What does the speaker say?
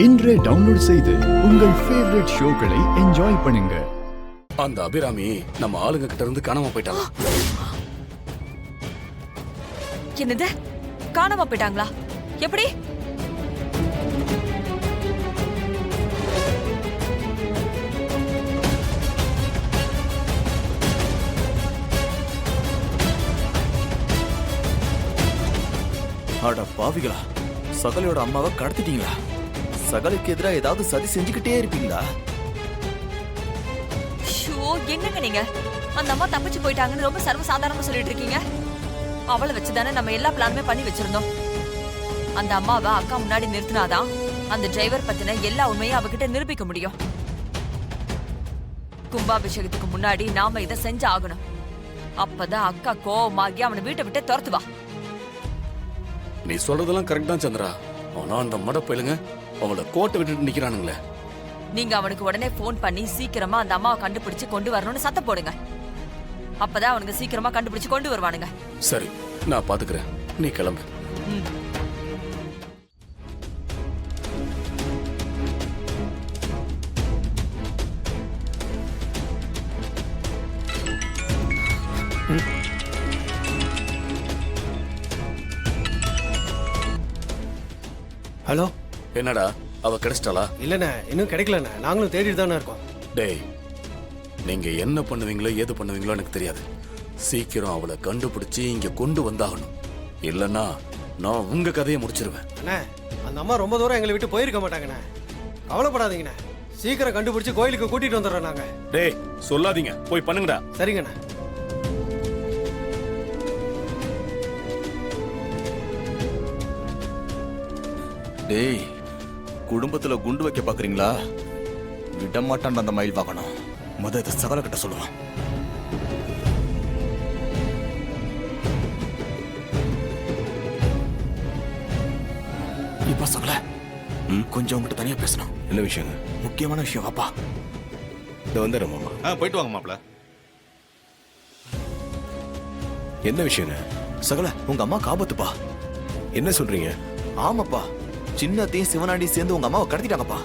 இன்றே டவுன்லோட் செய்து உங்கள் ஃபேவரட் ஷோக்களை என்ஜாய் பண்ணுங்க. அந்த அபிராமி நம்ம ஆளுங்க கிட்ட இருந்து காணாம போயிட்டாங்க. என்னது, காணாம போயிட்டாங்களா? எப்படி? அட பாவிகளா, சகலையோட அம்மாவை கடத்திட்டீங்களா? சகலுக்கு எதிராக ஏதாவது சதி செஞ்சுக்கிட்டே இருப்பீங்களா? என்னங்க நீங்க அந்த அம்மா தப்பிச்சு போயிட்டாங்கன்னு ரொம்ப சர்வசாதாரணமா சொல்லிட்டு இருக்கீங்க. அவளை வச்சுதானே நம்ம எல்லா பிளானுமே பண்ணி வச்சிருந்தோம். அந்த அம்மாவை அக்கா முன்னாடி நிறுத்தினாதான் அந்த டிரைவர் பத்தின எல்லா உண்மையும் அவகிட்ட நிரூபிக்க முடியும். கும்பாபிஷேகத்துக்கு முன்னாடி நாம இதை செஞ்சு ஆகணும். அப்பதான் அக்கா கோவமாகி அவனை வீட்டை விட்டு துரத்துவா. நீ சொல்றதெல்லாம் கரெக்ட் தான் சந்திரா. ஆனா அந்த மடப்பயிலுங்க அவளை கோட்டை விட்டுட்டு நிக்கிறானுங்களே. நீங்க அவனுக்கு உடனே போன் பண்ணி சீக்கிரமா அந்த அம்மாவை கண்டுபிடிச்சு கொண்டு வரணும்னு சத்தம் போடுங்க. அப்பதான் அவனுக்கு சீக்கிரமா கண்டுபிடிச்சு கொண்டு வருவானுங்க. சரி, நான் பாத்துக்கிறேன், நீ கிளம்பு. ஹலோ, என்னடா அவ கிடைச்சிட்டாளா? இல்லண்ணே, இன்னும் கிடைக்கலண்ணே. நாங்களும் தேடிட்டு தானே இருக்கோம். டேய், நீங்க என்ன பண்ணுவீங்களோ ஏது பண்ணுவீங்களோ எனக்கு தெரியாது. சீக்கிரம் அவளை கண்டுபிடிச்சு இங்க கொண்டு வந்தாகணும். இல்லன்னா நான் உங்க கதையை முடிச்சிருவேன். அண்ணே, அந்த அம்மா ரொம்ப தூரம் எங்களை விட்டு போயிருக்க மாட்டாங்கண்ணே. கவலைப்படாதீங்கண்ணே, சீக்கிரம் கண்டுபிடிச்சு கோயிலுக்கு கூட்டிட்டு வந்துடுறோம் நாங்க. டேய், சொல்லாதீங்க, போய் பண்ணுங்கடா. சரிங்கண்ணே. டேய், குடும்பத்துல குண்டு வைக்க பாக்குறீங்களா? விட மாட்டான் அந்த மயில் வாங்கணும். முத இதை சகல கிட்ட சொல்லுவான். இப்ப சகல கொஞ்சம் உங்ககிட்ட தனியா பேசணும். என்ன விஷயங்க? முக்கியமான விஷயம். வாப்பா. இந்த வந்துடுறேன் மாமா. போயிட்டு வாங்க மாப்ள. என்ன விஷயங்க? சகல, உங்க அம்மா காபத்துப்பா. என்ன சொல்றீங்க? ஆமாப்பா, சின்னத்தையும் சிவனாண்டியும் சேர்ந்து உங்க அம்மாவை கடத்திட்டாங்கப்பா.